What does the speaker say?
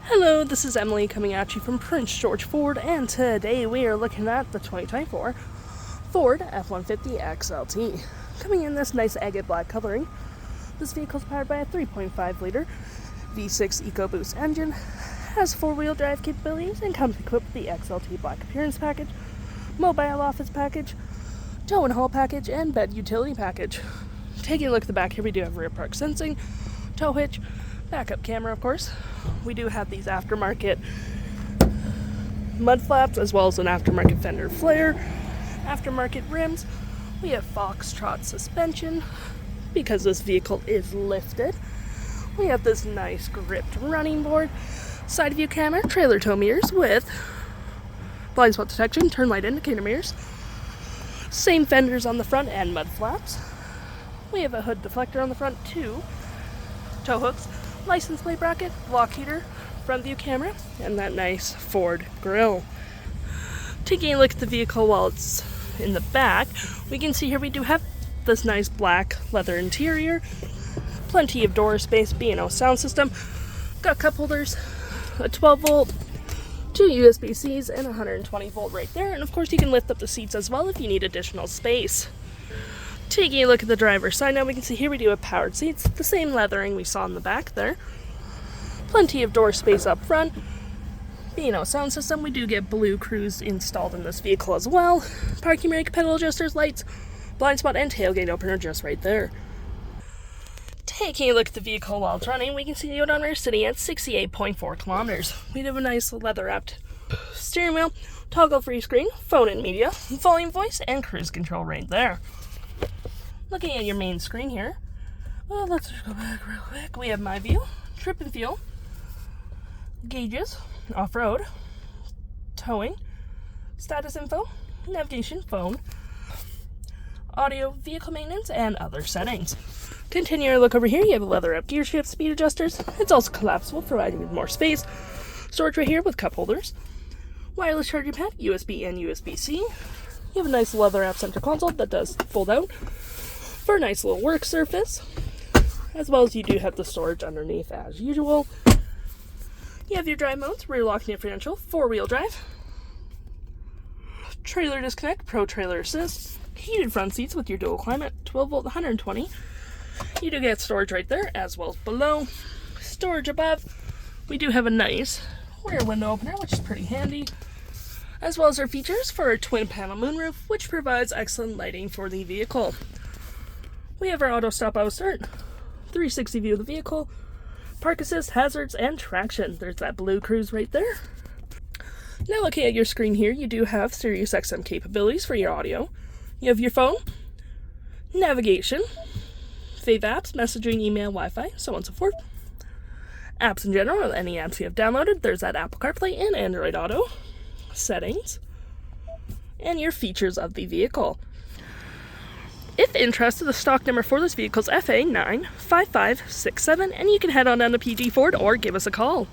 Hello, this is Emily coming at you from Prince George Ford, and today we are looking at the 2024 Ford F-150 XLT. Coming in this nice agate black coloring, this vehicle is powered by a 3.5-liter V6 EcoBoost engine, has four-wheel drive capabilities, and comes equipped with the XLT Black Appearance Package, Mobile Office Package, Tow and Haul Package, and Bed Utility Package. Taking a look at the back here, we do have rear park sensing, tow hitch, backup camera, of course. We do have these aftermarket mud flaps, as well as an aftermarket Fender Flare, aftermarket rims. We have Foxtrot suspension, because this vehicle is lifted. We have this nice gripped running board, side view camera, trailer tow mirrors with blind spot detection, turn light indicator mirrors, same fenders on the front and mud flaps. We have a hood deflector on the front, two tow hooks, license plate bracket, block heater, front view camera, and that nice Ford grille. Taking a look at the vehicle while it's in the back, we can see here we do have this nice black leather interior, plenty of door space, B&O Sound System, got cup holders, a 12 volt, two USB-Cs, and 120 volt right there, and of course you can lift up the seats as well if you need additional space. Taking a look at the driver's side now, we can see here we do have powered seats, the same leathering we saw in the back there. Plenty of door space up front. B&O Sound System, we do get BLUECRUISE installed in this vehicle as well. Parking brake, pedal adjusters, lights, blind spot, and tailgate opener just right there. Taking a look at the vehicle while it's running, we can see the odometer sitting at 68.4 kilometers. We do have a nice leather-wrapped steering wheel, toggle-free screen, phone and media, volume, voice, and cruise control right there. Looking at your main screen here, well, let's just go back real quick. We have my view, trip and fuel, gauges, off-road, towing, status info, navigation, phone, audio, vehicle maintenance, and other settings. Continue your look over here. You have a leather-up gear shift, speed adjusters. It's also collapsible, providing you with more space. Storage right here with cup holders, wireless charging pad, USB and USB-C. You have a nice leather-wrap center console that does fold out for a nice little work surface, as well as you do have the storage underneath as usual. You have your drive modes, rear lock differential, four-wheel drive, trailer disconnect, pro trailer assist, heated front seats with your dual climate, 12 volt 120. You do get storage right there as well as below. Storage above. We do have a nice rear window opener, which is pretty handy, as well as our features for our twin panel moonroof, which provides excellent lighting for the vehicle. We have our auto stop, auto start, 360 view of the vehicle, park assist, hazards, and traction. There's that BLUECRUISE right there. Now looking at your screen here, you do have Sirius XM capabilities for your audio. You have your phone, navigation, fave apps, messaging, email, Wi-Fi, so on and so forth. Apps in general, any apps you have downloaded. There's that Apple CarPlay and Android Auto. Settings. And your features of the vehicle. If interested, the stock number for this vehicle is FA95567, and you can head on down to PG Ford or give us a call.